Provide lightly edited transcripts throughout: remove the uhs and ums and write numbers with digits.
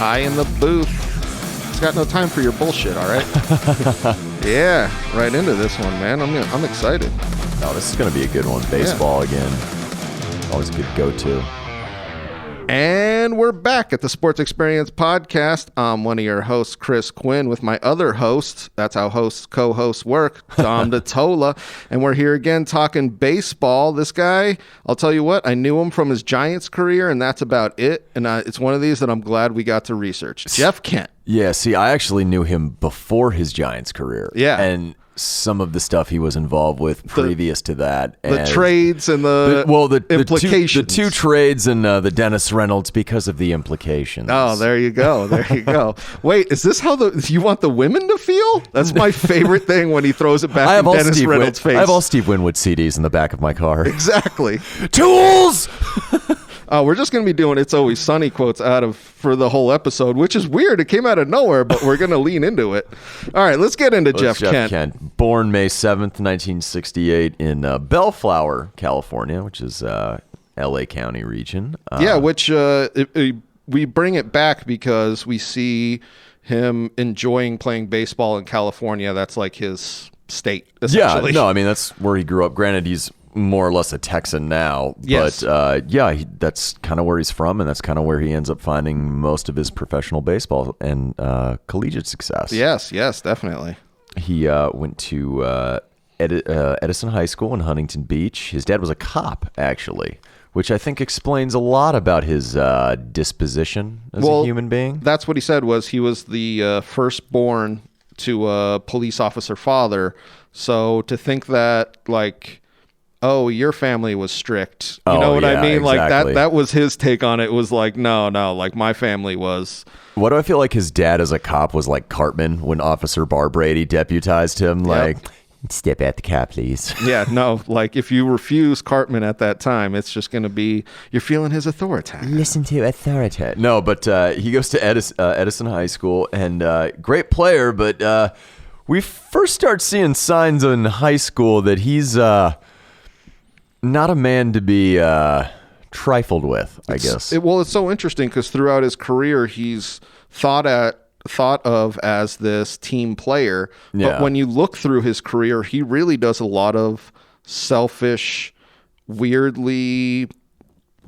Ty in the booth. He's got no time for your bullshit, all right? Yeah, right into this one, man. I'm excited. Oh, this is going to be a good one. Baseball again. Always a good go-to. And we're back at the Sports Experience Podcast. I'm one of your hosts, Chris Quinn, with my other host. That's how co-hosts work, Dom DiTolla. And we're here again talking baseball. This guy, I'll tell you what, I knew him from his Giants career, and that's about it. And it's one of these that I'm glad we got to research. Jeff Kent. Yeah, see, I actually knew him before his Giants career. Yeah. And some of the stuff he was involved with previous to that. The trades and the implications. The two trades and the Dennis Reynolds because of the implications. Oh, there you go. There you go. Wait, is this how you want the women to feel? That's my favorite thing when he throws it back in Dennis Reynolds' face. I have all Steve Winwood CDs in the back of my car. Exactly. Tools! We're just going to be doing It's Always Sunny quotes for the whole episode, which is weird. It came out of nowhere, but we're going to lean into it. All right, let's get into Jeff Kent. Born May 7th, 1968 in Bellflower, California, which is L.A. County region. Which we bring it back because we see him enjoying playing baseball in California. That's like his state, essentially. Yeah, no, I mean, that's where he grew up. Granted, he's more or less a Texan now, yes. But that's kind of where he's from, and that's kind of where he ends up finding most of his professional baseball and collegiate success. Yes, definitely. He went to Edison High School in Huntington Beach. His dad was a cop, actually, which I think explains a lot about his disposition as a human being. That's what he said, was he was the firstborn to a police officer father. So to think that, like, oh, your family was strict. You know what I mean? Exactly. Like that was his take on it. Was like, no, like my family was. What do I feel like his dad as a cop was like Cartman when Officer Bar Brady deputized him? Like, step out the car, please. Yeah, no, like if you refuse Cartman at that time, it's just going to be, you're feeling his authority. Listen to authority. No, but he goes to Edison High School, and great player, but we first start seeing signs in high school that he's not a man to be trifled with, I guess. It's so interesting because throughout his career, he's thought of as this team player. Yeah. But when you look through his career, he really does a lot of selfish, weirdly,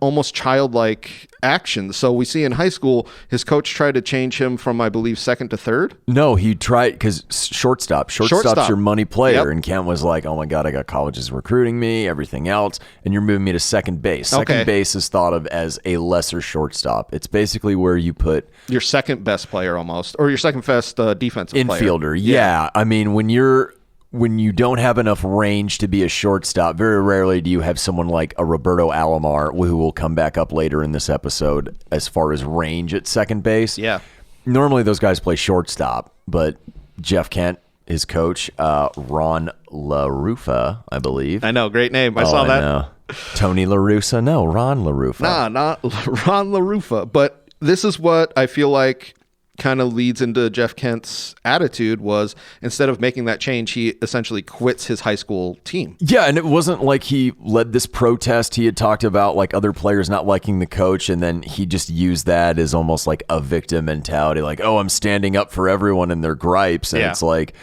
almost childlike actions. So we see in high school, his coach tried to change him from, I believe, second to third. No, he tried, because shortstop's your money player. Yep. And Kent was like, oh my God, I got colleges recruiting me, everything else, and you're moving me to second base. Second base is thought of as a lesser shortstop. It's basically where you put your second best player almost, or your second best defensive infielder. Player. Yeah. I mean, when you don't have enough range to be a shortstop, very rarely do you have someone like a Roberto Alomar, who will come back up later in this episode, as far as range at second base. Yeah. Normally those guys play shortstop, but Jeff Kent, his coach, Ron LaRufa, I believe. I know, great name. I saw that. Know. Tony LaRussa? No, Ron LaRufa. Nah, not Ron LaRufa. But this is what I feel like kind of leads into Jeff Kent's attitude, was instead of making that change, he essentially quits his high school team. Yeah, and it wasn't like he led this protest. He had talked about like other players not liking the coach, and then he just used that as almost like a victim mentality, like, oh, I'm standing up for everyone and their gripes. And it's like,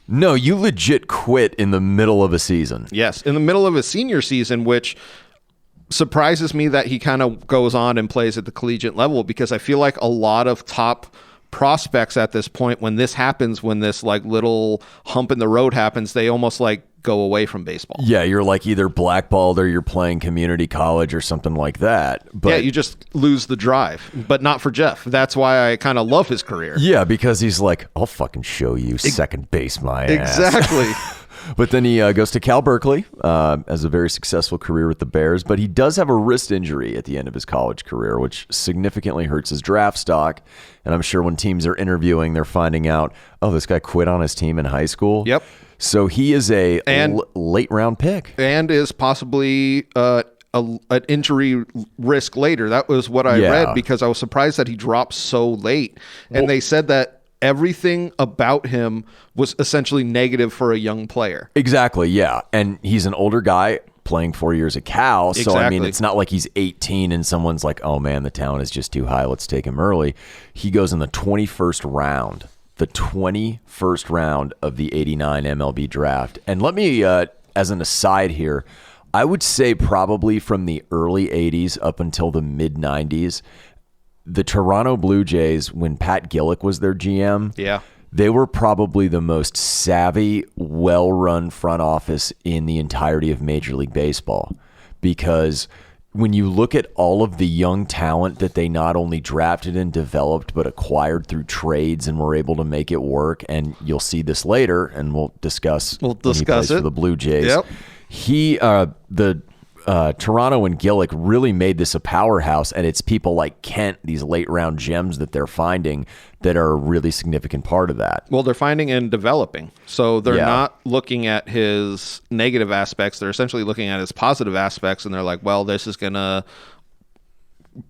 no, you legit quit in the middle of a season. Yes, in the middle of his senior season, which surprises me that he kind of goes on and plays at the collegiate level, because I feel like a lot of top prospects at this point, when this happens, when this like little hump in the road happens, they almost like go away from baseball. Yeah, you're like either blackballed or you're playing community college or something like that. But yeah, you just lose the drive. But not for Jeff. That's why I kind of love his career. Yeah, because he's like, I'll fucking show you second base my ass. Exactly. But then he goes to Cal Berkeley, has a very successful career with the Bears, but he does have a wrist injury at the end of his college career, which significantly hurts his draft stock. And I'm sure when teams are interviewing, they're finding out, oh, this guy quit on his team in high school. Yep. So he is a late round pick. And is possibly an injury risk later. That was what I read, because I was surprised that he dropped so late. And they said that everything about him was essentially negative for a young player. Exactly, yeah. And he's an older guy. playing 4 years at Cal. So, I mean, Exactly. it's not like he's 18 and someone's like, oh, man, the talent is just too high. Let's take him early. He goes in the 21st round. The 21st round of the 89 MLB draft. And let me, as an aside here, I would say probably from the early 80s up until the mid-90s, the Toronto Blue Jays, when Pat Gillick was their GM, they were probably the most savvy, well-run front office in the entirety of Major League Baseball. Because when you look at all of the young talent that they not only drafted and developed, but acquired through trades and were able to make it work, and you'll see this later, and we'll discuss when he plays it for the Blue Jays. Toronto and Gillick really made this a powerhouse, and it's people like Kent, these late round gems that they're finding that are a really significant part of that. Well, they're finding and developing. So they're not looking at his negative aspects. They're essentially looking at his positive aspects, and they're like, well, this is going to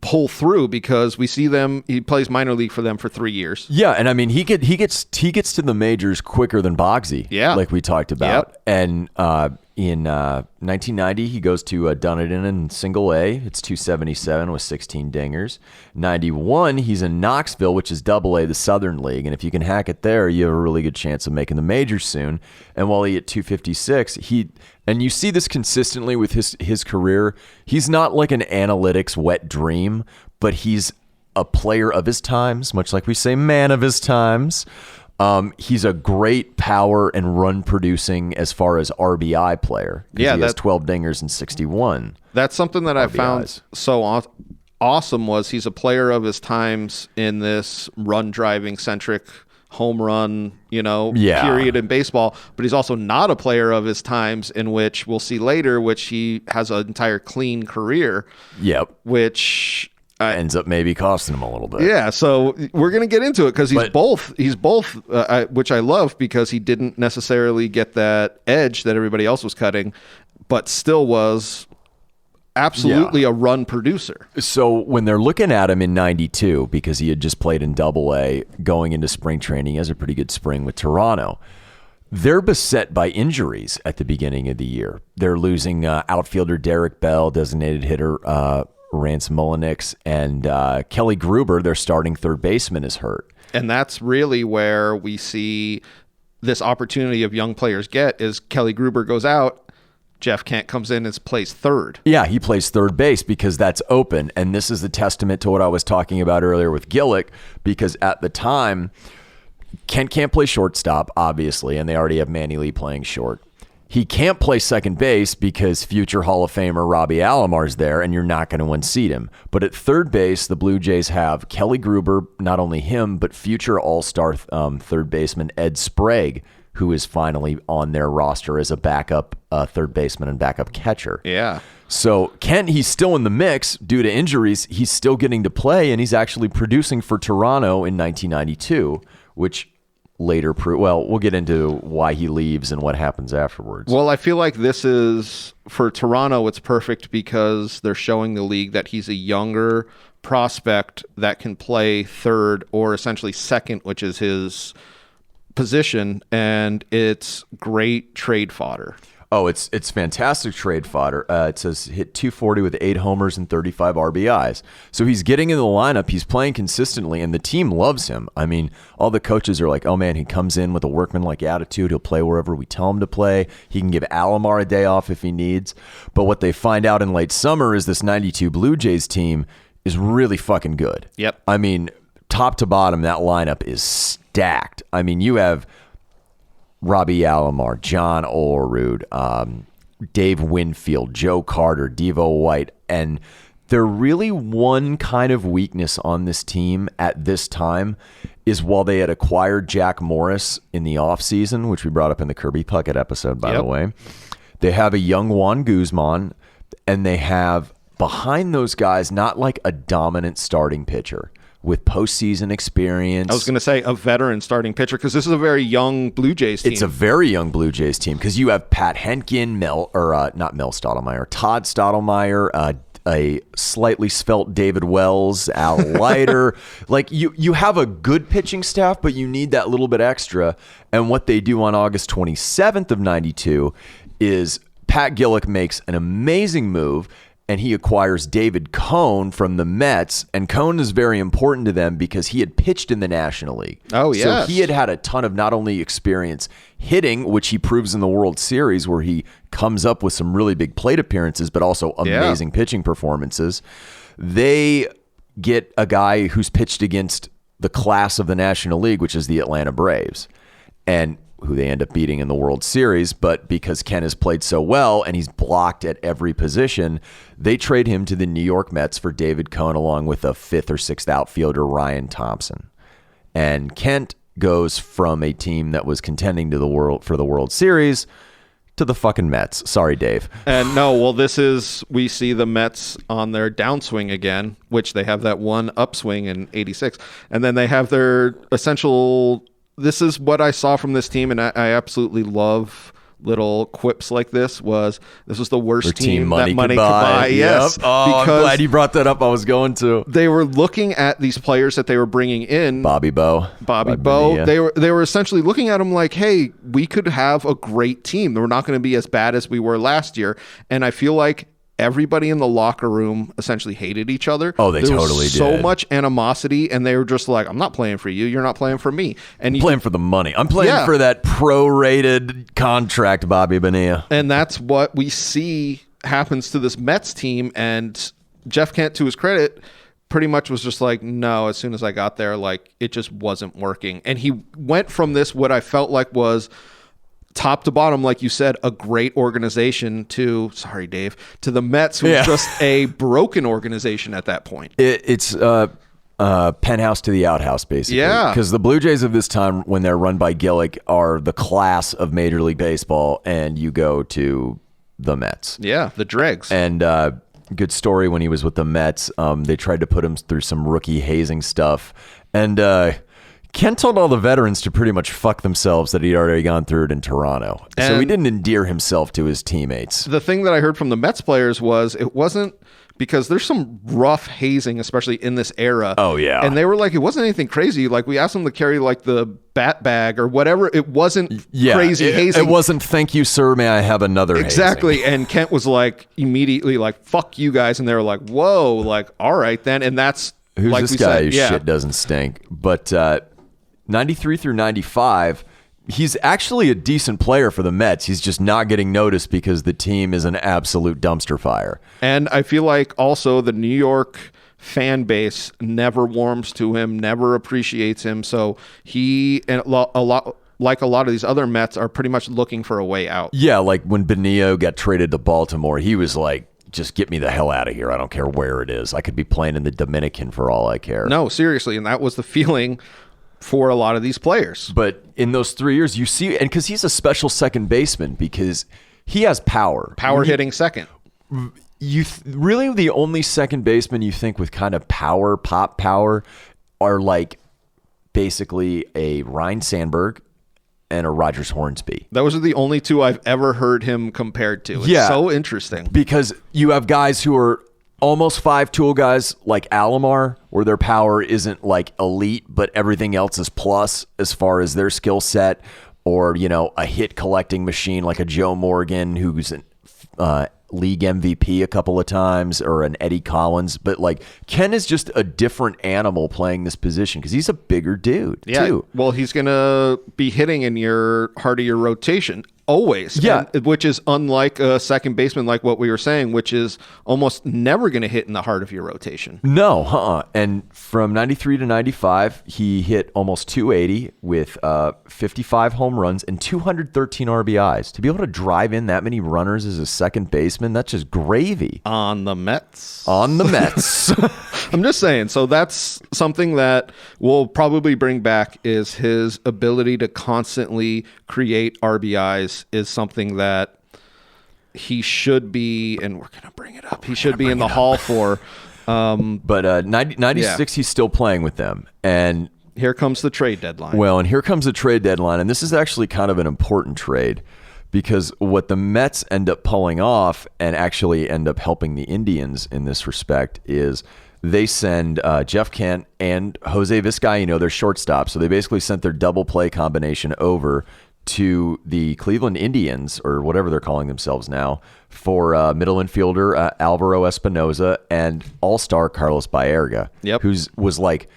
pull through because we see them. He plays minor league for them for 3 years. Yeah, and I mean he gets to the majors quicker than Bogsy. Yeah, like we talked about. And in 1990, he goes to Dunedin in Single A. It's 277 with 16 dingers. 91, he's in Knoxville, which is Double A, the Southern League. And if you can hack it there, you have a really good chance of making the majors soon. And while he at 256, and you see this consistently with his career, he's not like an analytics wet dream, but he's a player of his times, much like we say man of his times. He's a great power and run producing as far as RBI player. Yeah, he has 12 dingers and 61. That's something that I RBIs. found so awesome was he's a player of his times in this run driving centric home run, period in baseball, but he's also not a player of his times in which we'll see later, which he has an entire clean career. Yep. Which ends up maybe costing him a little bit. Yeah, so we're going to get into it because he's both, which I love because he didn't necessarily get that edge that everybody else was cutting, but still was absolutely a run producer. So when they're looking at him in 92, because he had just played in Double A going into spring training, he has a pretty good spring with Toronto. They're beset by injuries at the beginning of the year. They're losing outfielder Derek Bell, designated hitter Rance Mullenix, and Kelly Gruber, their starting third baseman, is hurt. And that's really where we see this opportunity of young players get is Kelly Gruber goes out, Jeff Kent comes in and plays third. Yeah, he plays third base because that's open. And this is the testament to what I was talking about earlier with Gillick, because at the time, Kent can't play shortstop, obviously, and they already have Manny Lee playing short. He can't play second base because future Hall of Famer Robbie Alomar's there, and you're not going to unseat him. But at third base, the Blue Jays have Kelly Gruber, not only him, but future all-star third baseman Ed Sprague, who is finally on their roster as a backup third baseman and backup catcher. Yeah. So Kent, he's still in the mix due to injuries. He's still getting to play, and he's actually producing for Toronto in 1992, which later we'll get into why he leaves and what happens afterwards. Well, I feel like this is, for Toronto, it's perfect because they're showing the league that he's a younger prospect that can play third or essentially second, which is his position, and it's great trade fodder. Oh, it's fantastic trade fodder. It says hit 240 with 8 homers and 35 RBIs. So he's getting in the lineup. He's playing consistently, and the team loves him. I mean, all the coaches are like, oh, man, he comes in with a workmanlike attitude. He'll play wherever we tell him to play. He can give Alomar a day off if he needs. But what they find out in late summer is this 92 Blue Jays team is really fucking good. Yep. I mean, top to bottom, that lineup is stacked. I mean, you have Robbie Alomar, John Olerud, Dave Winfield, Joe Carter, Devo White, and there really one kind of weakness on this team at this time is while they had acquired Jack Morris in the offseason, which we brought up in the Kirby Puckett episode, by the way, they have a young Juan Guzman, and they have behind those guys not like a dominant starting pitcher with postseason experience. I was going to say a veteran starting pitcher because this is a very young Blue Jays team. It's a very young Blue Jays team because you have Pat Henkin, Todd Stottlemyre, a slightly svelte David Wells, Al Leiter. Like you have a good pitching staff, but you need that little bit extra. And what they do on August 27th of 92 is Pat Gillick makes an amazing move, and he acquires David Cone from the Mets. And Cone is very important to them because he had pitched in the National League. Oh, yes. So he had a ton of not only experience hitting, which he proves in the World Series, where he comes up with some really big plate appearances, but also amazing pitching performances. They get a guy who's pitched against the class of the National League, which is the Atlanta Braves, and who they end up beating in the World Series. But because Ken has played so well and he's blocked at every position, they trade him to the New York Mets for David Cone, along with a 5th or 6th outfielder, Ryan Thompson. And Kent goes from a team that was contending for the World Series to the fucking Mets. Sorry, Dave. And we see the Mets on their downswing again, which they have that one upswing in 86. And then they have their this is what I saw from this team, and I absolutely love little quips like this. Was the worst team that money could buy. Yes. Yep. Oh, I'm glad you brought that up. I was going to. They were looking at these players that they were bringing in. Bobby Bo. They were essentially looking at them like, hey, we could have a great team. We're not going to be as bad as we were last year. And I feel like everybody in the locker room essentially hated each other. Oh, they totally did. So So much animosity, and they were just like, I'm not playing for you. You're not playing for me. And I'm playing for the money. I'm playing for that prorated contract, Bobby Bonilla. And that's what we see happens to this Mets team. And Jeff Kent, to his credit, pretty much was just like, no, as soon as I got there, like, it just wasn't working. And he went from this, what I felt like was top to bottom, like you said, a great organization to the Mets, who was just a broken organization at that point. It's penthouse to the outhouse, basically. Yeah. Because the Blue Jays of this time, when they're run by Gillick, are the class of Major League Baseball, and you go to the Mets. Yeah, the dregs. And good story, when he was with the Mets, they tried to put him through some rookie hazing stuff. And Ken told all the veterans to pretty much fuck themselves that he'd already gone through it in Toronto. So he didn't endear himself to his teammates. The thing that I heard from the Mets players was it wasn't because there's some rough hazing, especially in this era. Oh, yeah. And they were like, it wasn't anything crazy. Like, we asked them to carry like the bat bag or whatever. It wasn't crazy hazing. It wasn't, thank you, sir, may I have another Exactly. hazing? And Kent was like, immediately like, fuck you guys. And they were like, whoa, like, all right then. And that's who's like this we guy said, whose shit doesn't stink. But 93 through 95, he's actually a decent player for the Mets. He's just not getting noticed because the team is an absolute dumpster fire. And I feel like also the New York fan base never warms to him, never appreciates him. So he and a lot like a lot of these other Mets are pretty much looking for a way out. Yeah, like when Bonilla got traded to Baltimore, he was like, just get me the hell out of here. I don't care where it is. I could be playing in the Dominican for all I care. No, seriously. And that was the feeling for a lot of these players. But in those 3 years, you see, and because he's a special second baseman, because he has power. Hitting second. Really the only second baseman you think with kind of pop power, are like basically a Ryne Sandberg and a Rogers Hornsby. Those are the only two I've ever heard him compared to. It's so interesting. Because you have guys who are almost 5-tool guys like Alomar, where their power isn't like elite, but everything else is plus as far as their skill set, or, you know, a hit collecting machine like a Joe Morgan, who's an league MVP a couple of times, or an Eddie Collins. But like Ken is just a different animal playing this position because he's a bigger dude too. Well, he's going to be hitting in your heart of your rotation. Always. Yeah. Which is unlike a second baseman, like what we were saying, which is almost never going to hit in the heart of your rotation. No, And from 93 to 95, he hit almost 280 with 55 home runs and 213 RBIs. To be able to drive in that many runners as a second baseman, that's just gravy. On the Mets. I'm just saying. So that's something that we'll probably bring back, is his ability to constantly create RBIs is something that he should be, and we're going to bring it up. He should be in the Hall for. But 96, he's still playing with them. And here comes the trade deadline. Well, and here comes the trade deadline. And this is actually kind of an important trade, because what the Mets end up pulling off and actually end up helping the Indians in this respect is they send Jeff Kent and Jose Vizcaino, their shortstop. So they basically sent their double play combination over to the Cleveland Indians, or whatever they're calling themselves now, for middle infielder Alvaro Espinoza and all-star Carlos Baerga, was like,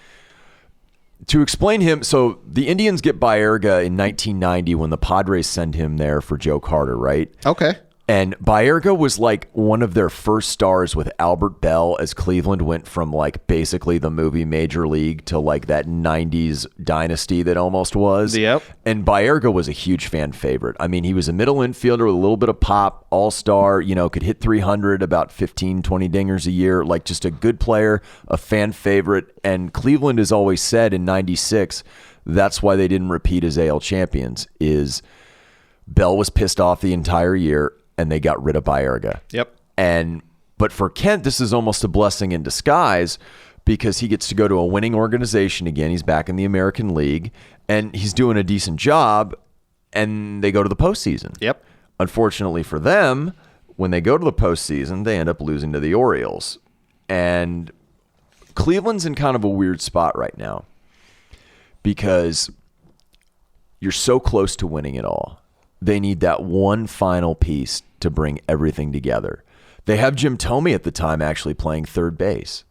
to explain him, so the Indians get Baerga in 1990 when the Padres send him there for Joe Carter, right? Okay. And Baerga was like one of their first stars with Albert Bell, as Cleveland went from like basically the movie Major League to like that 90s dynasty that almost was. Yep. And Baerga was a huge fan favorite. I mean, he was a middle infielder with a little bit of pop, all-star, could hit 300, about 15, 20 dingers a year, like just a good player, a fan favorite. And Cleveland has always said in 96, that's why they didn't repeat as AL champions, is Bell was pissed off the entire year, and they got rid of Baerga. Yep. But for Kent, this is almost a blessing in disguise, because he gets to go to a winning organization again. He's back in the American League, and he's doing a decent job, and they go to the postseason. Yep. Unfortunately for them, when they go to the postseason, they end up losing to the Orioles. And Cleveland's in kind of a weird spot right now, because you're so close to winning it all. They need that one final piece to bring everything together. They have Jim Thome at the time actually playing third base,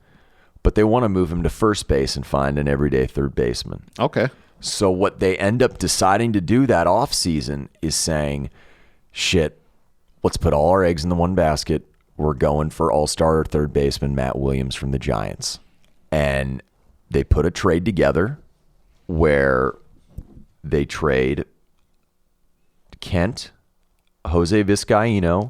but they want to move him to first base and find an everyday third baseman. Okay. So what they end up deciding to do that offseason is saying, shit, let's put all our eggs in the one basket. We're going for all-star third baseman Matt Williams from the Giants. And they put a trade together where they trade Kent, Jose Vizcaíno.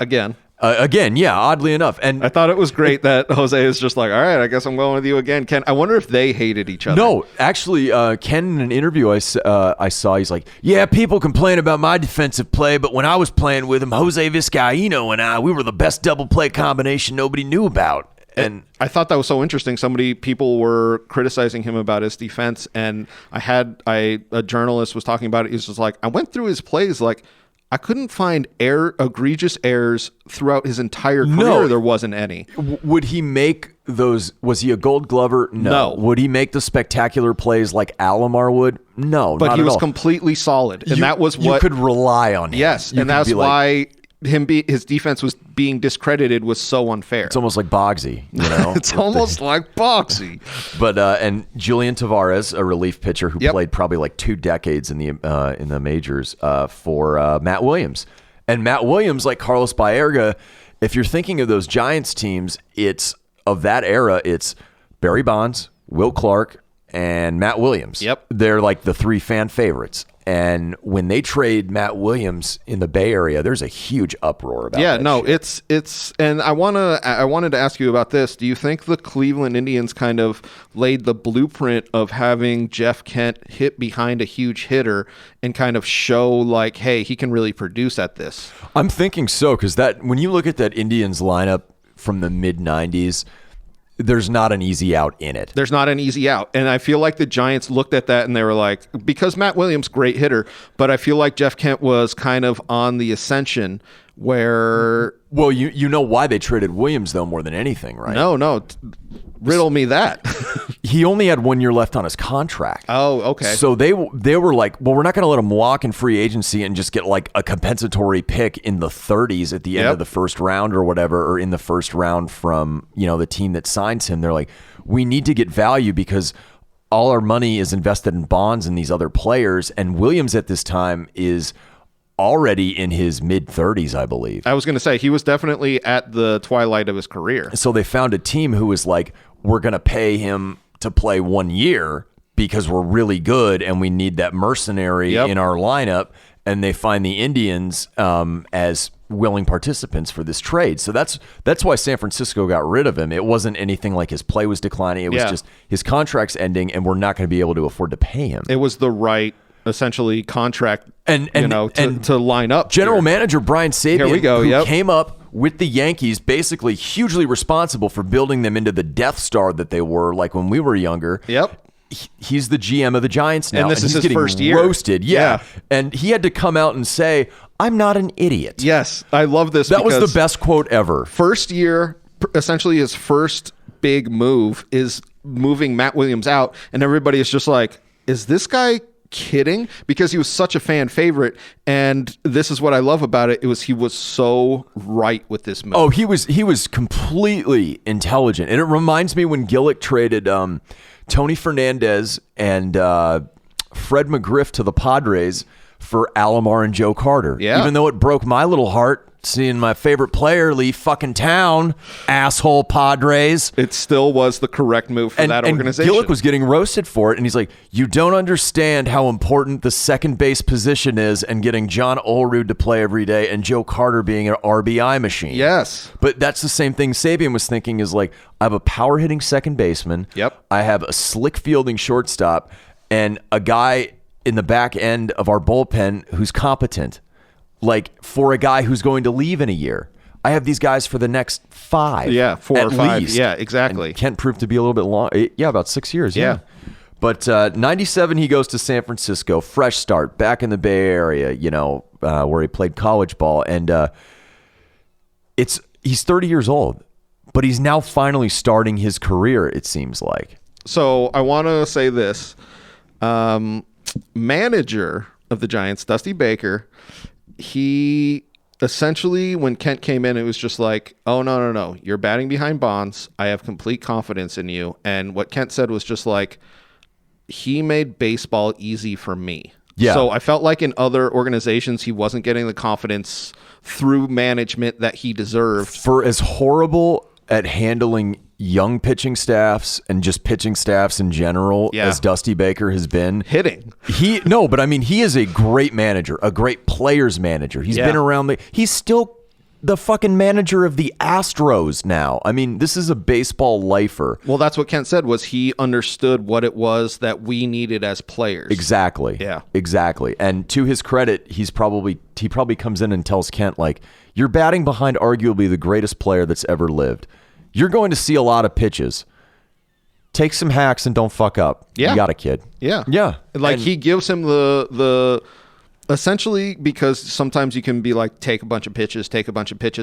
Again, yeah, oddly enough. And I thought it was great that Jose is just like, all right, I guess I'm going with you again, Ken. I wonder if they hated each other. No, actually, Ken, in an interview I saw, he's like, yeah, people complain about my defensive play, but when I was playing with him, Jose Vizcaíno and we were the best double play combination nobody knew about. And I thought that was so interesting. People were criticizing him about his defense, and a journalist was talking about it. He was just like, I went through his plays, like, I couldn't find egregious errors throughout his entire career. No. There wasn't any. Would he make those? Was he a Gold Glover? No. Would he make the spectacular plays like Alomar would? No, but not he at was all. Completely solid, and that was what you could rely on him. Yes, and that's why his defense was being discredited was so unfair. It's almost like Bogsy, It's almost like Bogsy. But and Julian Tavares, a relief pitcher who played probably like 2 decades in the majors for Matt Williams. And Matt Williams, like Carlos Baerga, if you're thinking of those Giants teams, it's of that era, it's Barry Bonds, Will Clark, and Matt Williams. Yep. They're like the 3 fan favorites. And when they trade Matt Williams in the Bay Area, there's a huge uproar about that. It's and I wanted to ask you about this. Do you think the Cleveland Indians kind of laid the blueprint of having Jeff Kent hit behind a huge hitter and kind of show like, hey, he can really produce at this? I'm thinking so, because when you look at that Indians lineup from the mid 90s, there's not an easy out in it. There's not an easy out. And I feel like the Giants looked at that and they were like, because Matt Williams, great hitter, but I feel like Jeff Kent was kind of on the ascension where... Well, you know why they traded Williams, though, more than anything, right? No. Riddle me that. He only had 1 year left on his contract. Oh, okay. So they were like, well, we're not going to let him walk in free agency and just get like a compensatory pick in the 30s at the end of the first round or whatever, or in the first round from, the team that signs him. They're like, we need to get value because all our money is invested in bonds and these other players. And Williams at this time is already in his mid-30s, I believe. I was going to say, he was definitely at the twilight of his career. So they found a team who was like, we're going to pay him to play 1 year because we're really good and we need that mercenary in our lineup. And they find the Indians as willing participants for this trade. So that's why San Francisco got rid of him. It wasn't anything like his play was declining. It was just his contract's ending and we're not going to be able to afford to pay him. It was the right essentially contract to line up. General manager Brian Sabian, Here we go, who came up with the Yankees, basically hugely responsible for building them into the Death Star that they were like when we were younger. Yep. He's the GM of the Giants now. And this is his getting first year. Roasted, yeah. And he had to come out and say, I'm not an idiot. Yes, I love this. That was the best quote ever. First year, essentially his first big move is moving Matt Williams out, and everybody is just like, is this guy kidding because he was such a fan favorite. And this is what I love about it. He was so right with this move. Oh, he was completely intelligent. And it reminds me when Gillick traded Tony Fernandez and Fred McGriff to the Padres for Alomar and Joe Carter. Yeah. Even though it broke my little heart seeing my favorite player leave fucking town, asshole Padres. It still was the correct move for that organization. And Gillick was getting roasted for it, and he's like, you don't understand how important the second base position is and getting John Olerud to play every day and Joe Carter being an RBI machine. Yes. But that's the same thing Sabian was thinking is like, I have a power-hitting second baseman. Yep. I have a slick-fielding shortstop and a guy in the back end of our bullpen who's competent. Like for a guy who's going to leave in a year. I have these guys for the next 5. Yeah, 4 or 5. Least. Yeah, exactly. And Kent proved to be a little bit long. Yeah, about 6 years. Yeah. But 97, he goes to San Francisco. Fresh start, back in the Bay Area, where he played college ball. And he's 30 years old, but he's now finally starting his career, it seems like. So I want to say this. Manager of the Giants, Dusty Baker, he essentially, when Kent came in, it was just like, oh, no. You're batting behind Bonds. I have complete confidence in you. And what Kent said was just like, he made baseball easy for me. Yeah. So I felt like in other organizations, he wasn't getting the confidence through management that he deserved. For as horrible at handling young pitching staffs and just pitching staffs in general as Dusty Baker has been. Hitting. He is a great manager, a great players manager. He's been around he's still the fucking manager of the Astros now. I mean, this is a baseball lifer. Well, that's what Kent said was he understood what it was that we needed as players. Exactly. Yeah. Exactly. And to his credit, he probably comes in and tells Kent, like, you're batting behind arguably the greatest player that's ever lived. You're going to see a lot of pitches. Take some hacks and don't fuck up. Yeah. You got a kid. Yeah. Yeah. Like he gives him the essentially, because sometimes you can be like, take a bunch of pitches.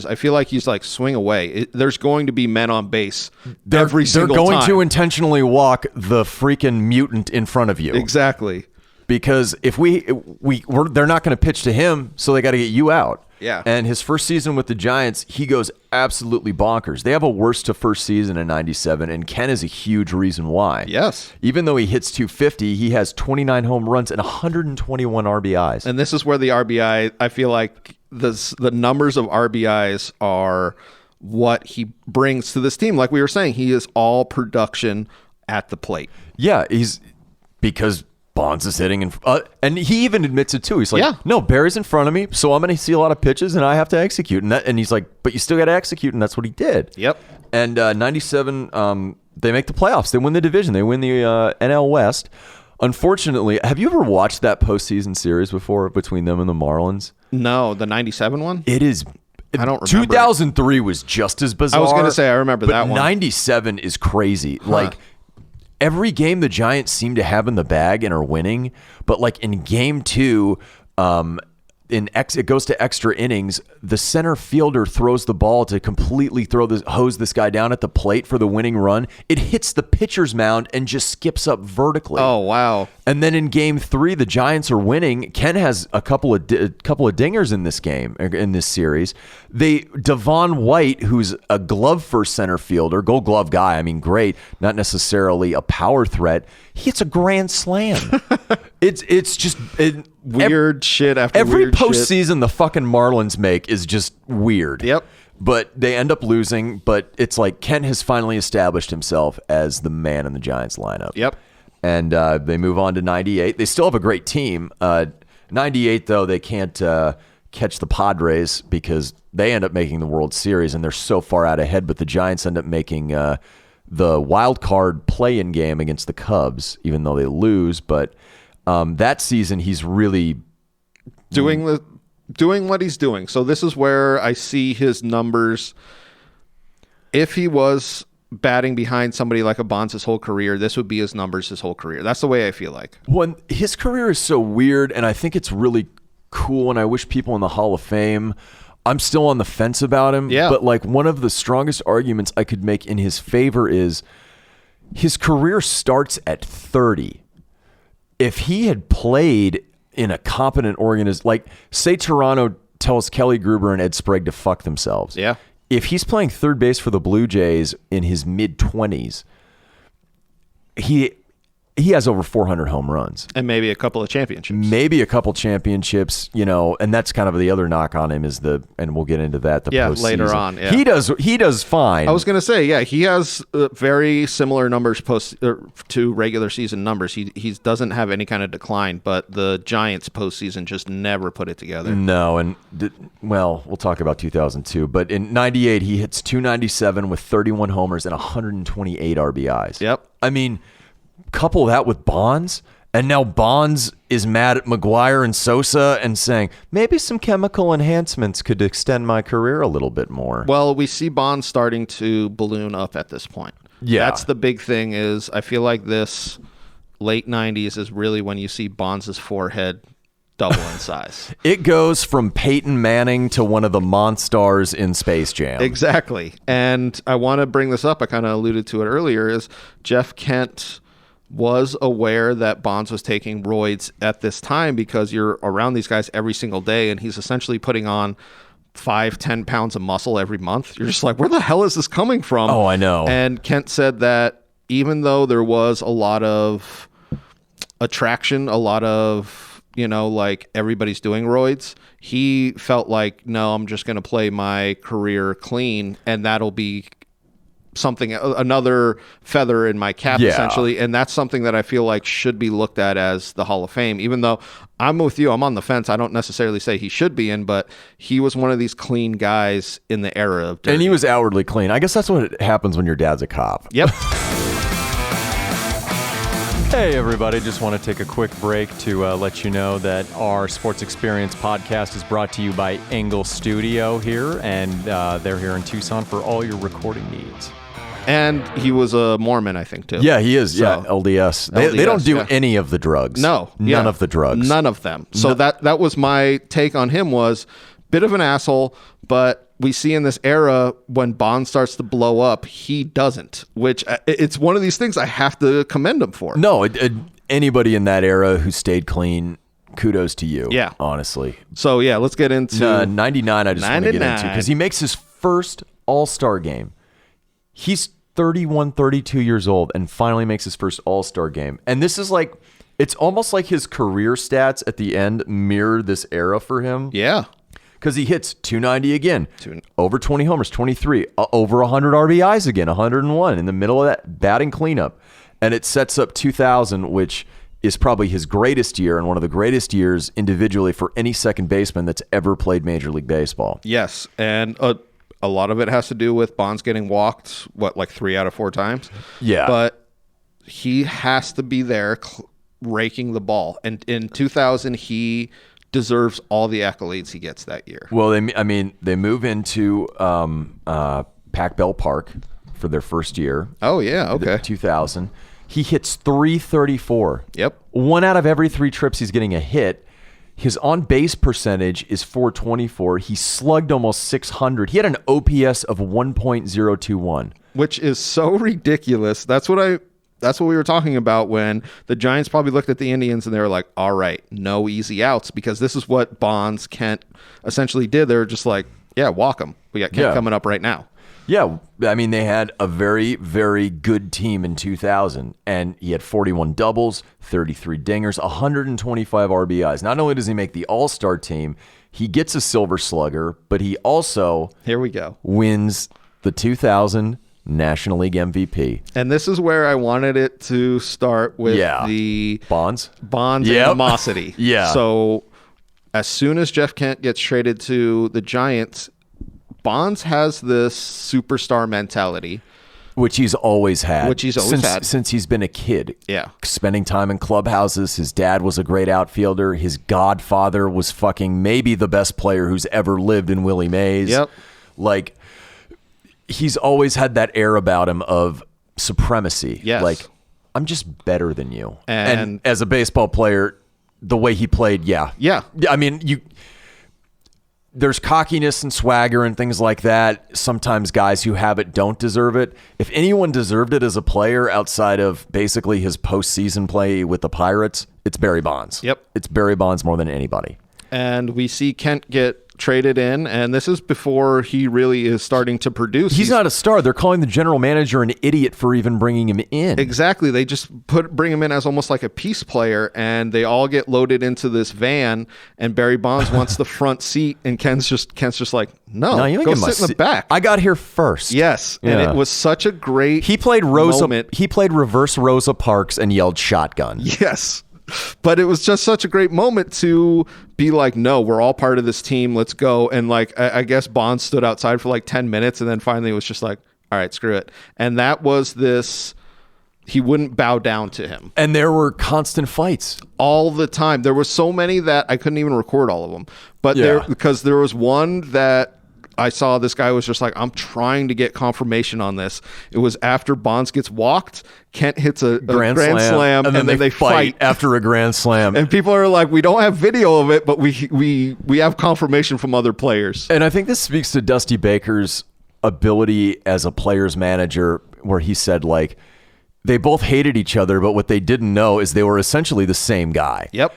I feel like he's like, swing away. There's going to be men on base every single time. They're going to intentionally walk the freaking mutant in front of you. Exactly. Because if they're not going to pitch to him, so they got to get you out. Yeah. And his first season with the Giants, he goes absolutely bonkers. They have a worst to first season in 97, and Ken is a huge reason why. Yes. Even though he hits 250, he has 29 home runs and 121 RBIs. And this is where the RBI, I feel like the numbers of RBIs are what he brings to this team. Like we were saying, he is all production at the plate. Yeah, because Bonds is hitting, and he even admits it too. He's like, no, Barry's in front of me, so I'm going to see a lot of pitches, and I have to execute. And he's like, but you still got to execute, and that's what he did. Yep. And 97, they make the playoffs. They win the division. They win the NL West. Unfortunately, have you ever watched that postseason series before between them and the Marlins? No, the 97 one? It is. I don't remember. 2003 was just as bizarre. I was going to say, I remember that one. 97 is crazy. Like, every game the Giants seem to have in the bag and are winning, but like in game 2, it goes to extra innings. The center fielder throws the ball to completely hose this guy down at the plate for the winning run. It hits the pitcher's mound and just skips up vertically. Oh, wow. And then in game 3, the Giants are winning. Ken has a couple of dingers in this game, in this series. Devon White, who's a glove first center fielder, Gold Glove guy. I mean, great, not necessarily a power threat. He hits a grand slam. It's just weird shit after every weird postseason shit. The fucking Marlins make is just weird. Yep. But they end up losing. But it's like Ken has finally established himself as the man in the Giants lineup. Yep. And they move on to 98. They still have a great team. 98, though, they can't catch the Padres because they end up making the World Series, and they're so far out ahead. But the Giants end up making the wild card play-in game against the Cubs, even though they lose. But that season, he's really doing what he's doing. So this is where I see his numbers. If he was batting behind somebody like a Bonds his whole career, this would be his numbers his whole career. That's the way I feel like. Well, his career is so weird, and I think it's really cool, and I wish people in the Hall of Fame, I'm still on the fence about him. Yeah. But like one of the strongest arguments I could make in his favor is his career starts at 30. if he had played in a competent organization, like say Toronto tells Kelly Gruber and Ed Sprague to fuck themselves. Yeah. If he's playing third base for the Blue Jays in his mid-20s, he has over 400 home runs. And maybe a couple of championships. And that's kind of the other knock on him is and we'll get into that, postseason. Later on. Yeah. He does fine. I was going to say, he has very similar numbers to regular season numbers. He doesn't have any kind of decline, but the Giants postseason just never put it together. No, and we'll talk about 2002, but in 98 he hits 297 with 31 homers and 128 RBIs. Yep. I mean, couple that with Bonds, and now Bonds is mad at McGuire and Sosa and saying maybe some chemical enhancements could extend my career a little bit more. Well, we see Bonds starting to balloon up at this point. Yeah. That's the big thing is I feel like this late 90s is really when you see Bonds' forehead double in size. It goes from Peyton Manning to one of the Monstars in Space Jam. Exactly. And I want to bring this up. I kind of alluded to it earlier is Jeff Kent was aware that Bonds was taking roids at this time because you're around these guys every single day and he's essentially putting on 5-10 pounds of muscle every month. You're just like, where the hell is this coming from? Oh, I know. And Kent said that even though there was a lot of attraction, a lot of, like everybody's doing roids, he felt like, no, I'm just going to play my career clean and that'll be another feather in my cap, essentially. And that's something that I feel like should be looked at as the Hall of Fame, even though I'm with you. I'm on the fence. I don't necessarily say he should be in, but he was one of these clean guys in the era of dirty. And he was outwardly clean. I guess that's what happens when your dad's a cop. Yep. Hey everybody, just want to take a quick break to let you know that our Sports Experience podcast is brought to you by Engle Studio here, and they're here in Tucson for all your recording needs. And he was a Mormon, I think, too. Yeah, he is. So, LDS. They don't do any of the drugs. No. None of the drugs. None of them. So that was my take on him was bit of an asshole, but we see in this era when Bond starts to blow up, he doesn't, which it's one of these things I have to commend him for. No, anybody in that era who stayed clean, kudos to you. Yeah. Honestly. So, let's get into 99 I just want to get into because he makes his first All-Star game. He's 31, 32 years old and finally makes his first All-Star game. And this is like, it's almost like his career stats at the end mirror this era for him. Yeah. Because he hits 290 again, over 20 homers, 23, over 100 RBIs again, 101 in the middle of that batting cleanup. And it sets up 2000, which is probably his greatest year and one of the greatest years individually for any second baseman that's ever played Major League Baseball. Yes. And a lot of it has to do with Bonds getting walked, like 3 out of 4 times? Yeah. But he has to be there raking the ball. And in 2000, he deserves all the accolades he gets that year. Well, they move into Pac Bell Park for their first year. Oh, yeah. Okay. 2000. He hits 334. Yep. 1 out of every 3 trips he's getting a hit. His on-base percentage is .424. He slugged almost 600. He had an OPS of 1.021. Which is so ridiculous. That's what we were talking about when the Giants probably looked at the Indians and they were like, all right, no easy outs, because this is what Bonds, Kent essentially did. They were just like, yeah, walk him. We got Kent coming up right now. Yeah, I mean, they had a very, very good team in 2000, and he had 41 doubles, 33 dingers, 125 RBIs. Not only does he make the All-Star team, he gets a Silver Slugger, but he also wins the 2000 National League MVP. And this is where I wanted it to start with the Bonds animosity. Yeah. So as soon as Jeff Kent gets traded to the Giants, Bonds has this superstar mentality. Which he's always had. Since he's been a kid. Yeah. Spending time in clubhouses. His dad was a great outfielder. His godfather was fucking maybe the best player who's ever lived in Willie Mays. Yep. Like, he's always had that air about him of supremacy. Yes. Like, I'm just better than you. And as a baseball player, the way he played, Yeah. I mean, there's cockiness and swagger and things like that. Sometimes guys who have it don't deserve it. If anyone deserved it as a player outside of basically his postseason play with the Pirates, it's Barry Bonds. Yep. It's Barry Bonds more than anybody. And we see Kent get traded in, and this is before he really is starting to produce. He's not a star. They're calling the general manager an idiot for even bringing him in. Exactly. They just bring him in as almost like a piece player, and they all get loaded into this van, and Barry Bonds wants the front seat, and Kent's just like, no, you ain't go getting my sit in the seat. back. I got here first. Yes, Yeah. and it was such a great He played moment. He played reverse Rosa Parks and yelled shotgun. Yes. But it was just such a great moment to be like, no, we're all part of this team. Let's go. And like, I guess Bonds stood outside for like 10 minutes and then finally was just like, all right, screw it. And that was this, he wouldn't bow down to him. And there were constant fights. All the time. There were so many that I couldn't even record all of them. But Yeah. because there was one that I saw, this guy was just like, I'm trying to get confirmation on this. It was after Bonds gets walked, Kent hits a grand slam, and then they fight after a grand slam. And people are like, we don't have video of it, but we have confirmation from other players. And I think this speaks to Dusty Baker's ability as a player's manager, where he said, like, they both hated each other, but what they didn't know is they were essentially the same guy. Yep.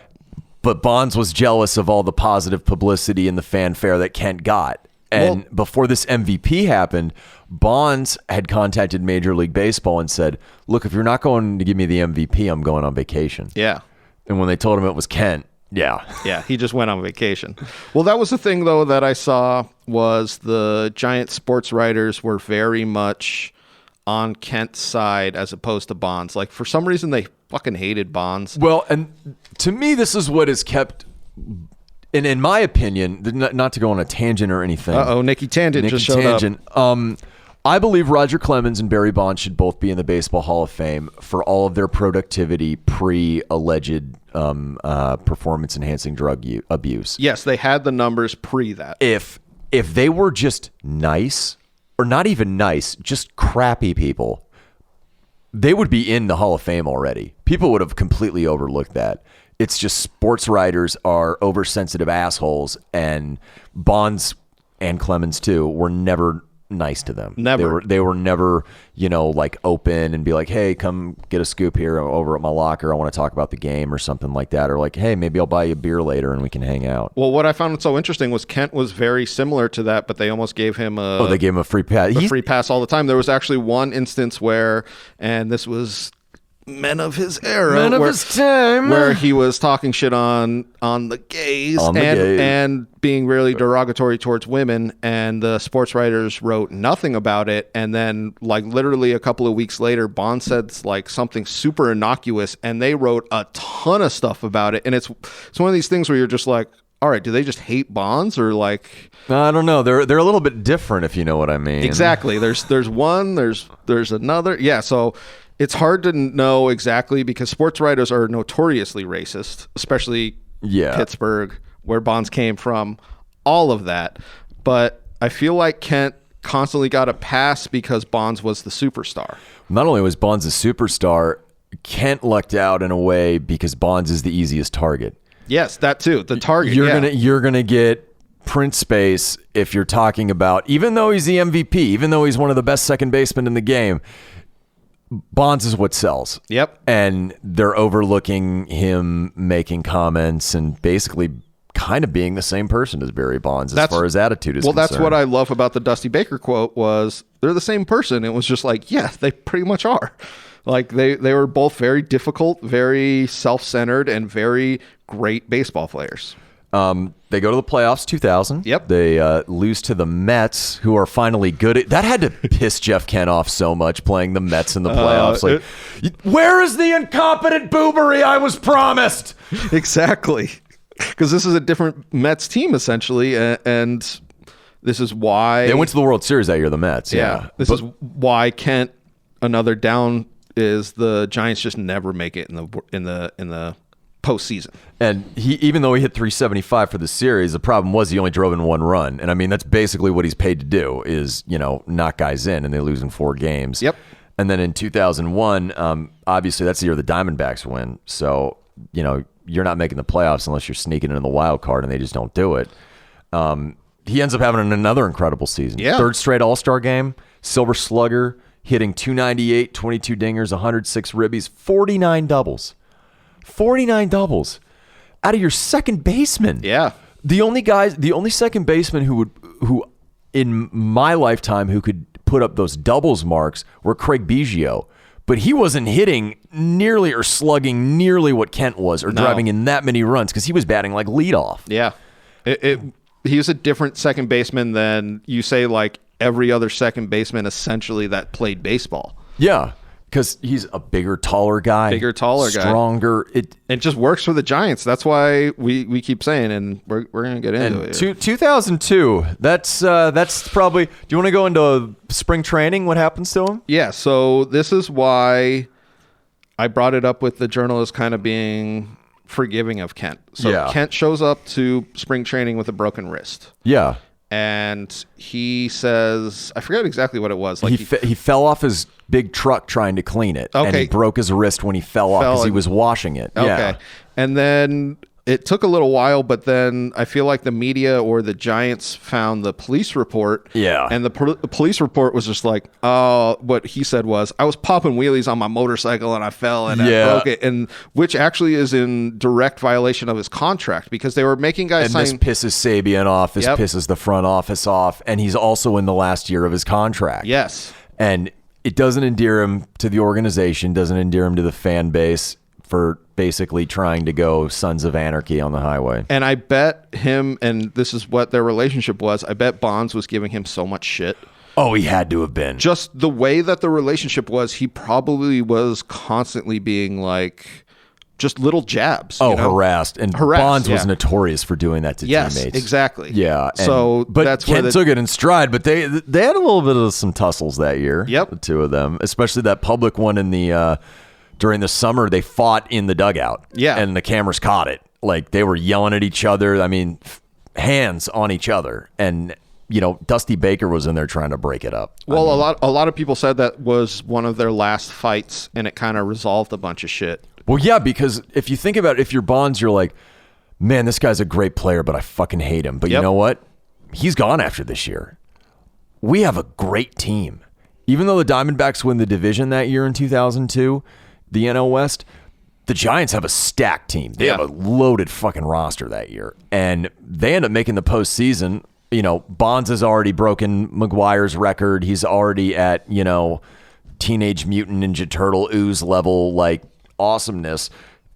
But Bonds was jealous of all the positive publicity and the fanfare that Kent got. And before this MVP happened, Bonds had contacted Major League Baseball and said, look, if you're not going to give me the MVP, I'm going on vacation. Yeah. And when they told him it was Kent, yeah, he just went on vacation. Well, that was the thing, though, that I saw was the Giant sports writers were very much on Kent's side as opposed to Bonds. Like, for some reason, they fucking hated Bonds. Well, and to me, this is what has kept... And in my opinion, not to go on a tangent or anything. Nikki Tangent just showed up. I believe Roger Clemens and Barry Bonds should both be in the Baseball Hall of Fame for all of their productivity pre-alleged performance-enhancing drug abuse. Yes, they had the numbers pre that. If they were just nice, or not even nice, just crappy people, they would be in the Hall of Fame already. People would have completely overlooked that. It's just sports writers are oversensitive assholes, and Bonds and Clemens too were never nice to them. Never. They were never, like open and be like, hey, come get a scoop here over at my locker. I want to talk about the game or something like that. Or like, hey, maybe I'll buy you a beer later and we can hang out. Well, what I found so interesting was Kent was very similar to that, but they almost gave him they gave him a free pass. Free pass all the time. There was actually one instance where, and this was men of his era, his time, where he was talking shit on the gays and being really derogatory towards women, and the sports writers wrote nothing about it. And then, like, literally a couple of weeks later, Bond said like something super innocuous, and they wrote a ton of stuff about it. And it's one of these things where you're just like, all right, do they just hate Bonds, or like? I don't know. They're a little bit different, if you know what I mean. Exactly. There's one. There's another. Yeah. So it's hard to know exactly, because sports writers are notoriously racist, especially Pittsburgh, where Bonds came from, all of that. But I feel like Kent constantly got a pass because Bonds was the superstar. Not only was Bonds a superstar, Kent lucked out in a way because Bonds is the easiest target. Yes, that too. The target. You're gonna get print space if you're talking about, even though he's the MVP, even though he's one of the best second basemen in the game, Bonds is what sells. Yep. And they're overlooking him making comments and basically kind of being the same person as Barry Bonds as far as attitude is concerned. That's what I love about the Dusty Baker quote, was they're the same person. It was just like, yeah, they pretty much are. Like, they were both very difficult, very self-centered, and very great baseball players. They go to the playoffs 2000. Yep. They lose to the Mets, who are finally good. That had to piss Jeff Kent off so much, playing the Mets in the playoffs. Where is the incompetent boobery I was promised? Exactly. Because this is a different Mets team, essentially, and this is why... They went to the World Series that year, the Mets. Yeah. This is why Kent, another down, is the Giants just never make it in the postseason. And even though he hit 375 for the series, the problem was he only drove in one run. And I mean, that's basically what he's paid to do, is, knock guys in, and they lose in 4 games. Yep. And then in 2001, obviously that's the year the Diamondbacks win. So, you're not making the playoffs unless you're sneaking in the wild card, and they just don't do it. He ends up having another incredible season. Yeah. 3rd straight All-Star game, Silver Slugger, hitting 298, 22 dingers, 106 ribbies, 49 doubles. 49 doubles out of your second baseman. Yeah. The only second baseman who in my lifetime who could put up those doubles marks were Craig Biggio, but he wasn't hitting nearly or slugging nearly what Kent was or driving in that many runs because he was batting like leadoff. Yeah. He was a different second baseman than you say like every other second baseman essentially that played baseball. Yeah. Because he's a bigger, taller guy. Stronger. It just works for the Giants. That's why we keep saying, and we're going to get into it. 2002, that's probably... Do you want to go into spring training? What happens to him? Yeah, so this is why I brought it up with the journalist kind of being forgiving of Kent. So Kent shows up to spring training with a broken wrist. Yeah. And he says, I forget exactly what it was. Like he fell off his big truck trying to clean it. Okay. And he broke his wrist when he fell off because he was washing it. Okay. Yeah. And then it took a little while, but then I feel like the media or the Giants found the police report. Yeah. And the police report was just like, what he said was, I was popping wheelies on my motorcycle and I fell and I broke it. And which actually is in direct violation of his contract because they were making guys sign. This pisses Sabian off. This pisses the front office off. And he's also in the last year of his contract. Yes. And it doesn't endear him to the organization, doesn't endear him to the fan base for basically trying to go Sons of Anarchy on the highway. And I bet him, and this is what their relationship was, I bet Bonds was giving him so much shit. Oh, he had to have been. Just the way that the relationship was, he probably was constantly being like, just little jabs. Harassed. And Bonds was notorious for doing that to teammates. Yes, exactly. Yeah. But that's Kent took it in stride, but they had a little bit of some tussles that year. Yep. The two of them, especially that public one in the... during the summer, they fought in the dugout. Yeah. And the cameras caught it. Like, they were yelling at each other. I mean, hands on each other. And, Dusty Baker was in there trying to break it up. Well, a lot of people said that was one of their last fights, and it kind of resolved a bunch of shit. Well, yeah, because if you think about it, if you're Bonds, you're like, man, this guy's a great player, but I fucking hate him. But you know what? He's gone after this year. We have a great team. Even though the Diamondbacks win the division that year in 2002... the NL West, the Giants have a stacked team. They have a loaded fucking roster that year. And they end up making the postseason. Bonds has already broken McGuire's record. He's already at, Teenage Mutant Ninja Turtle ooze level, like, awesomeness.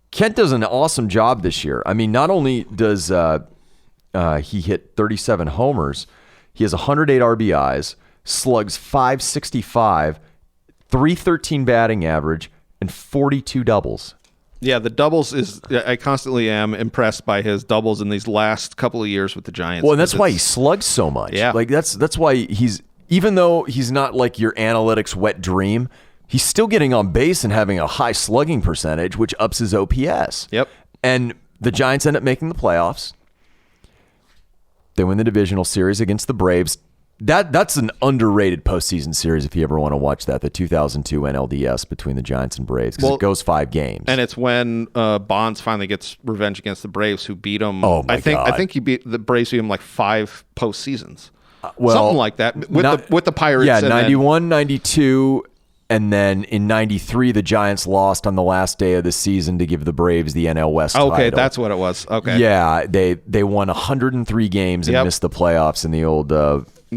Kent does an awesome job this year. I mean, not only does he hit 37 homers, he has 108 RBIs, slugs .565, .313 batting average, and 42 doubles. Yeah, the doubles I constantly am impressed by his doubles in these last couple of years with the Giants. Well, and that's why he slugs so much. Yeah. Like that's why even though he's not like your analytics wet dream, he's still getting on base and having a high slugging percentage, which ups his OPS. Yep. And the Giants end up making the playoffs. They win the divisional series against the Braves. That's an underrated postseason series if you ever want to watch that, the 2002 NLDS between the Giants and Braves, because it goes 5 games. And it's when Bonds finally gets revenge against the Braves, who beat him. Oh, my God. I think he beat the Braves beat him like 5 postseasons. Well, something like that with the Pirates. Yeah, 91, 92, and then in 93, the Giants lost on the last day of the season to give the Braves the NL West title. Okay, that's what it was. Okay. Yeah, they won 103 games and missed the playoffs in the old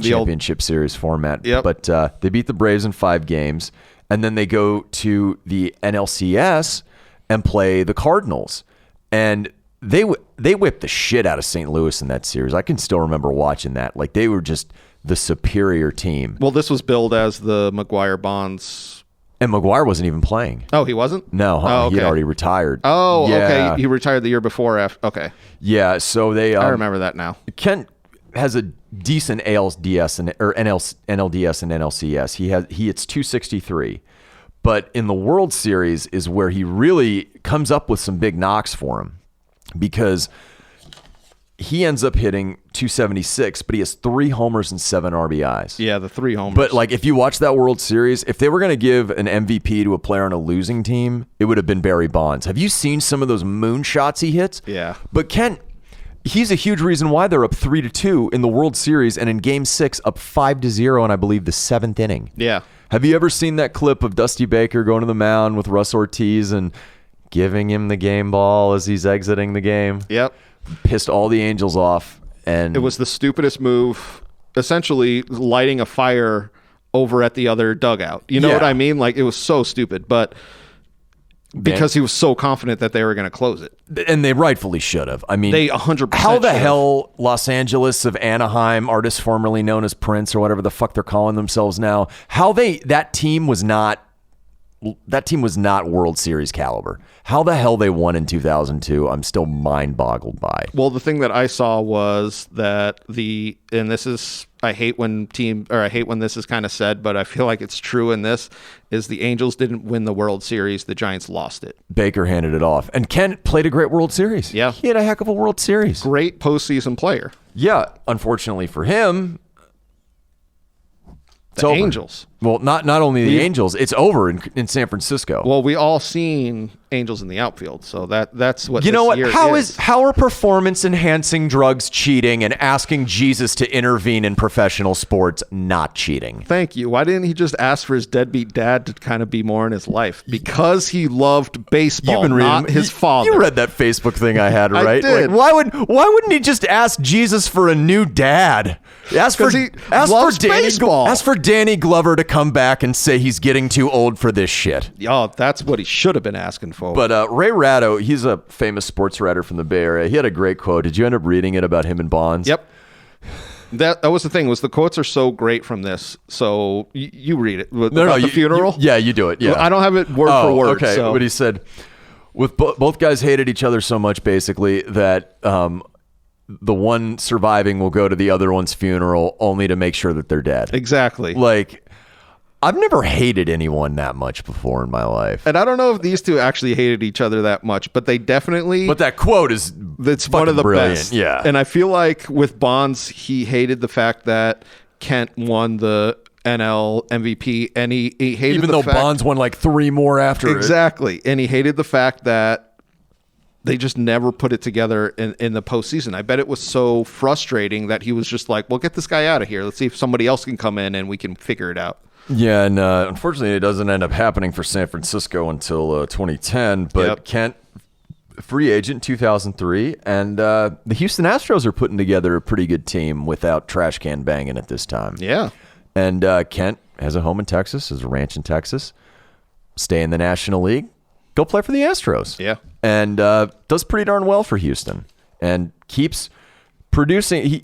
championship series format. Yep. But they beat the Braves in 5 games, and then they go to the NLCS and play the Cardinals. And they whipped the shit out of St. Louis in that series. I can still remember watching that. Like, they were just the superior team. Well, this was billed as the McGuire Bonds. And McGuire wasn't even playing. Oh, he wasn't? No, okay. He had already retired. Oh, yeah. okay. He retired the year before. Okay. Yeah, so they... I remember that now. Kent has a decent NLDS and NLCS. He hits .263, but in the World Series is where he really comes up with some big knocks for him, because he ends up hitting .276, but he has 3 homers and 7 RBIs. Yeah, the 3 homers. But like, if you watch that World Series, if they were going to give an MVP to a player on a losing team, it would have been Barry Bonds. Have you seen some of those moonshots he hits? Yeah. But Kent, he's a huge reason why they're up 3-2 in the World Series, and in Game 6 up 5-0 in, I believe, the 7th inning. Yeah. Have you ever seen that clip of Dusty Baker going to the mound with Russ Ortiz, and giving him the game ball as he's exiting the game. Yep. Pissed all the Angels off. And it was the stupidest move, essentially lighting a fire over at the other dugout. You know what I mean? Like, it was so stupid, but because he was so confident that they were going to close it. And they rightfully should have. I mean, they 100% how the should've. hell Los Angeles of Anaheim, artists formerly known as Prince or whatever the fuck they're calling themselves now, that team was not World Series caliber. How the hell they won in 2002, I'm still mind-boggled by. Well, the thing that I saw was that I hate when this is kind of said, but I feel like it's true in this, is the Angels didn't win the World Series. The Giants lost it. Baker handed it off. And Kent played a great World Series. Yeah. He had a heck of a World Series. Great postseason player. Yeah. Unfortunately for him, it's The over. Angels. Well, not only the Angels, it's over in San Francisco. Well, we all seen Angels in the outfield, so that's what you know what? year How are performance enhancing drugs cheating and asking Jesus to intervene in professional sports not cheating? Thank you. Why didn't he just ask for his deadbeat dad to kind of be more in his life? Because he loved baseball, not his father. You read that Facebook thing I had, right? I did. Like, why wouldn't he just ask Jesus for a new dad? Ask for Danny Glover to come back and say he's getting too old for this shit. Oh, that's what he should have been asking for. But Ray Ratto, he's a famous sports writer from the Bay Area. He had a great quote. Did you end up reading it about him and Bonds? Yep. That was the thing, was the quotes are so great from this. So you read it. The funeral? You do it. Yeah. I don't have it word for word. Okay. So. But he said, with both guys hated each other so much, basically, that the one surviving will go to the other one's funeral only to make sure that they're dead. Exactly. Like, I've never hated anyone that much before in my life. And I don't know if these two actually hated each other that much, but they definitely... But that quote is It's one of the brilliant. best. Yeah. And I feel like with Bonds, he hated the fact that Kent won the NL MVP, and he hated Even though Bonds won like 3 more after it. Exactly. And he hated the fact that they just never put it together in the postseason. I bet it was so frustrating that he was just like, well, get this guy out of here. Let's see if somebody else can come in and we can figure it out. Yeah, and unfortunately, it doesn't end up happening for San Francisco until 2010. But Kent, free agent 2003, and the Houston Astros are putting together a pretty good team without trash can banging at this time. Yeah. And Kent has a home in Texas, has a ranch in Texas, stay in the National League, go play for the Astros. Yeah. And does pretty darn well for Houston and keeps producing.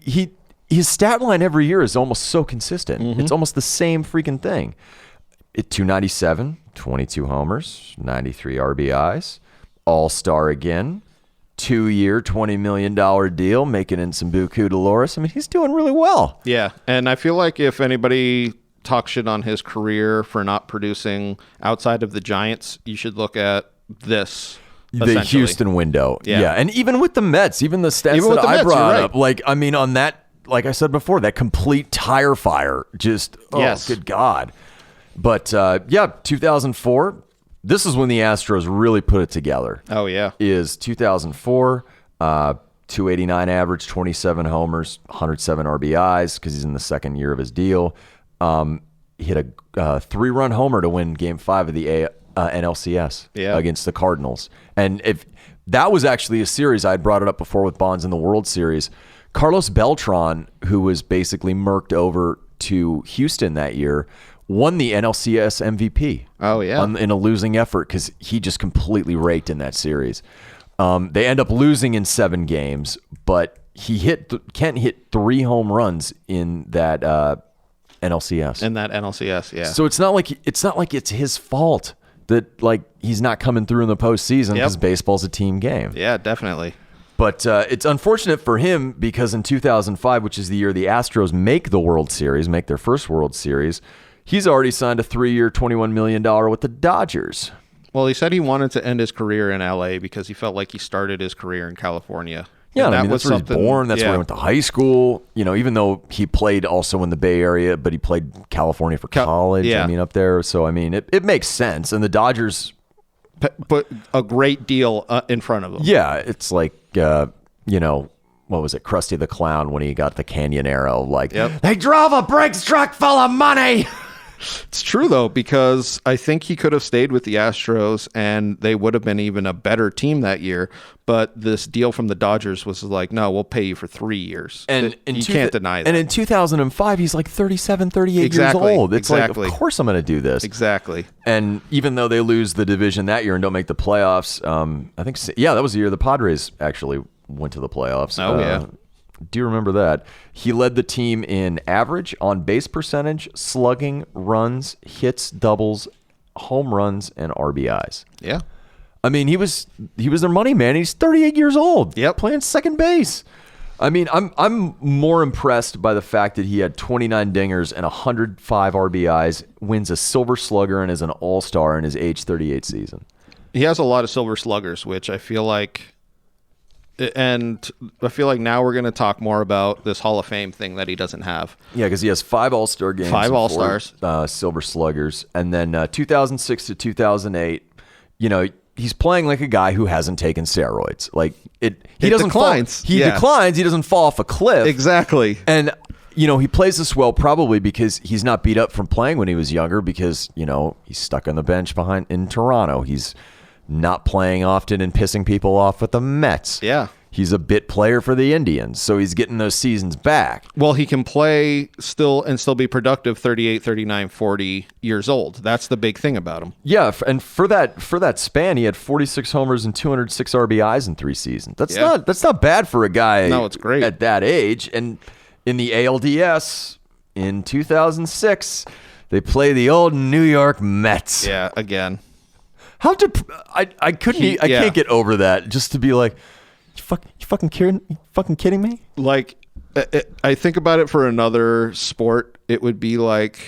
His stat line every year is almost so consistent. Mm-hmm. It's almost the same freaking thing. 297, 22 homers, 93 RBIs, all-star again, 2-year, $20 million deal, making in some buku Dolores. I mean, he's doing really well. Yeah, and I feel like if anybody talks shit on his career for not producing outside of the Giants, you should look at this. The Houston window. Yeah. And even with the Mets, even the stats that I brought up, like, I mean, on that, like I said before, that complete tire fire, just, good God. But, 2004, this is when the Astros really put it together. Oh, yeah. Is 2004, 289 average, 27 homers, 107 RBIs, because he's in the second year of his deal. He hit a 3-run homer to win Game 5 of the NLCS against the Cardinals. And if that was actually a series, I had brought it up before with Bonds in the World Series, Carlos Beltran, who was basically merked over to Houston that year, won the NLCS MVP. Oh, yeah. In a losing effort because he just completely raked in that series. They end up losing in 7 games, but Kent hit 3 home runs in that NLCS. In that NLCS, yeah. So it's not like it's his fault that like he's not coming through in the postseason because baseball's a team game. Yeah, definitely. But it's unfortunate for him because in 2005, which is the year the Astros make the World Series, make their first World Series, he's already signed a 3-year, $21 million with the Dodgers. Well, he said he wanted to end his career in LA because he felt like he started his career in California. Yeah, I mean, that's where he's born. That's where he went to high school. You know, even though he played also in the Bay Area, but he played California for college. I mean, up there. So, I mean, it makes sense. And the Dodgers put a great deal in front of them. Yeah, it's like, you know, what was it? Krusty the Clown when he got the Canyon Arrow. Like, they drove a Briggs truck full of money. It's true, though, because I think he could have stayed with the Astros and they would have been even a better team that year. But this deal from the Dodgers was like, no, we'll pay you for 3 years. And you can't deny that. And in 2005, he's like 37, 38 years old. It's like, of course I'm going to do this. Exactly. And even though they lose the division that year and don't make the playoffs, I think, that was the year the Padres actually went to the playoffs. Oh, yeah. Do you remember that? He led the team in average, on base percentage, slugging, runs, hits, doubles, home runs, and RBIs. Yeah. I mean, he was their money man. He's 38 years old. Yep. Playing second base. I mean, I'm more impressed by the fact that he had 29 dingers and 105 RBIs, wins a Silver Slugger, and is an All-Star in his age 38 season. He has a lot of Silver Sluggers, which I feel like. And I feel like now we're going to talk more about this Hall of Fame thing that he doesn't have. Yeah, because he has 5 All-Star games. 5 All-Stars. 4 Silver Sluggers. And then 2006 to 2008, he's playing like a guy who hasn't taken steroids. Like, he doesn't declines. He declines. He doesn't fall off a cliff. Exactly. And, he plays this well probably because he's not beat up from playing when he was younger because, he's stuck on the bench in Toronto. He's not playing often and pissing people off with the Mets. Yeah. He's a bit player for the Indians, so he's getting those seasons back. Well, he can play still be productive 38, 39, 40 years old. That's the big thing about him. Yeah, and for that span, he had 46 homers and 206 RBIs in 3 seasons. That's not bad for a guy. No, it's great. At that age. And in the ALDS in 2006, they play the old New York Mets. Yeah, again. I can't get over that. Just to be like, you fucking kidding me? Like, I think about it for another sport. It would be like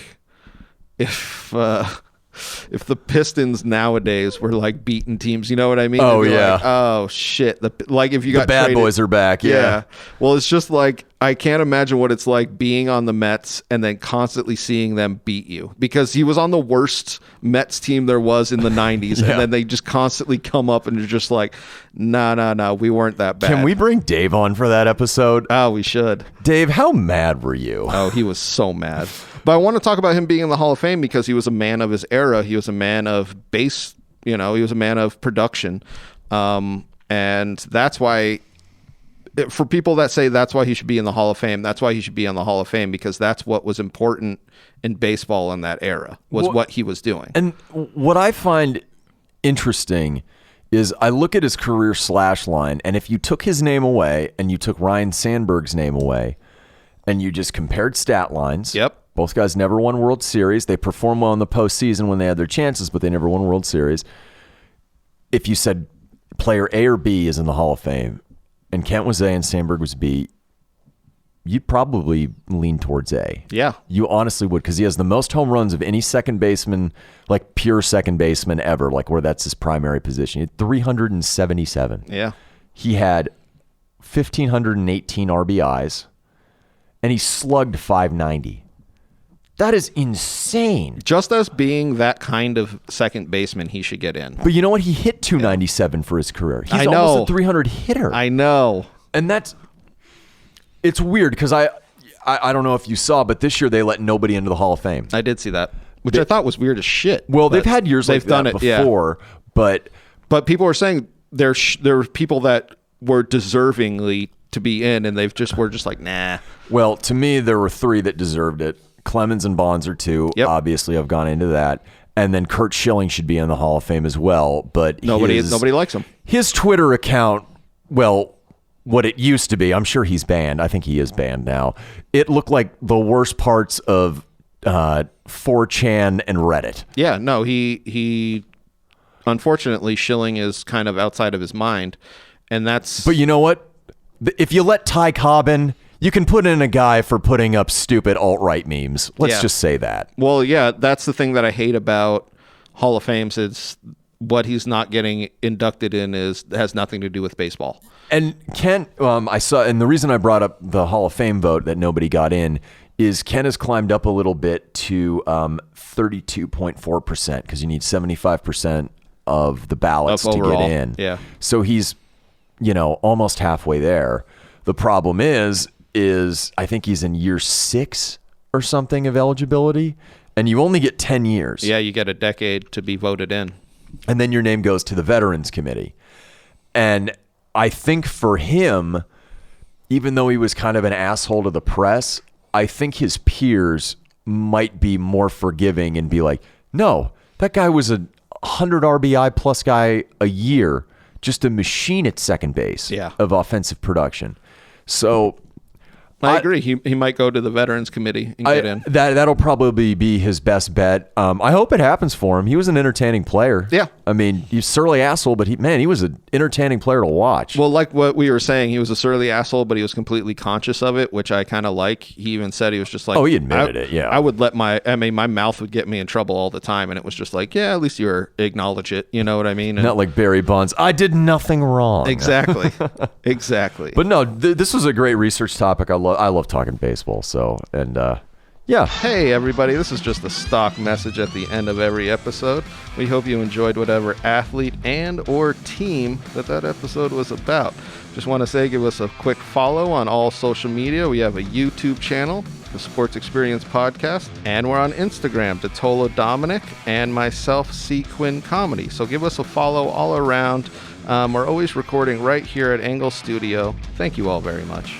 if the Pistons nowadays were like beating teams. You know what I mean? Oh yeah. Like, oh shit. Like if you got the bad traded, boys are back. Yeah. Well, it's just like I can't imagine what it's like being on the Mets and then constantly seeing them beat you, because he was on the worst Mets team there was in the 90s. Yeah. And then they just constantly come up and you're just like, no, we weren't that bad. Can we bring Dave on for that episode? Oh, we should. Dave, how mad were you? Oh, he was so mad. But I want to talk about him being in the Hall of Fame because he was a man of his era. He was a man of base, he was a man of production. And that's why, for people that say that's why he should be in the Hall of Fame, that's why he should be in the Hall of Fame, because that's what was important in baseball in that era, was what he was doing. And what I find interesting is I look at his career slash line, and if you took his name away and you took Ryan Sandberg's name away and you just compared stat lines. Yep. Both guys never won World Series. They performed well in the postseason when they had their chances, but they never won World Series. If you said player A or B is in the Hall of Fame and Kent was A and Sandberg was B, you'd probably lean towards A. Yeah. You honestly would, because he has the most home runs of any second baseman, like pure second baseman ever, like where that's his primary position. He had 377. Yeah. He had 1,518 RBIs, and he slugged 590. That is insane. Just as being that kind of second baseman, he should get in. But you know what? He hit 297 for his career. He's almost a 300 hitter. I know. And it's weird because I don't know if you saw, but this year they let nobody into the Hall of Fame. I did see that, which I thought was weird as shit. Well, they've had years like they've done that it before, yeah. But people were saying there were people that were deservingly to be in, and were just like, nah. Well, to me, there were 3 that deserved it. Clemens and Bonds are 2. Yep. Obviously, I've gone into that. And then Curt Schilling should be in the Hall of Fame as well. But nobody likes him. His Twitter account, well, what it used to be, I'm sure he's banned. I think he is banned now. It looked like the worst parts of 4chan and Reddit. Yeah, no, he unfortunately, Schilling is kind of outside of his mind. And that's... But you know what? If you let Ty Cobb in, you can put in a guy for putting up stupid alt-right memes. Let's just say that. Well, yeah, that's the thing that I hate about Hall of Fames is what he's not getting inducted in has nothing to do with baseball. And Ken, I saw, and the reason I brought up the Hall of Fame vote that nobody got in is Ken has climbed up a little bit to 32.4% because you need 75% of the ballots to get in. Yeah. So he's, almost halfway there. The problem is I think he's in year 6 or something of eligibility, and you only get 10 years. Yeah, you get a decade to be voted in. And then your name goes to the Veterans Committee. And I think for him, even though he was kind of an asshole to the press, I think his peers might be more forgiving and be like, no, that guy was a 100 RBI plus guy a year, just a machine at second base of offensive production. So I agree. He might go to the Veterans Committee and get in. That'll probably be his best bet. I hope it happens for him. He was an entertaining player. Yeah. I mean, he's a surly asshole, but he was an entertaining player to watch. Well, like what we were saying, he was a surly asshole, but he was completely conscious of it, which I kind of like. He even said he was just like, he admitted it. Yeah. I would let my mouth would get me in trouble all the time, and it was just like, yeah, at least you acknowledge it. You know what I mean? And not like Barry Bonds. I did nothing wrong. Exactly. Exactly. But no, this was a great research topic. I love talking baseball. So, and yeah. Hey, everybody. This is just a stock message at the end of every episode. We hope you enjoyed whatever athlete and or team that episode was about. Just want to say, give us a quick follow on all social media. We have a YouTube channel, the Sports Experience Podcast, and we're on Instagram, DiTolla Dominic, and myself, C. Quinn Comedy. So give us a follow all around. We're always recording right here at Engle Studio. Thank you all very much.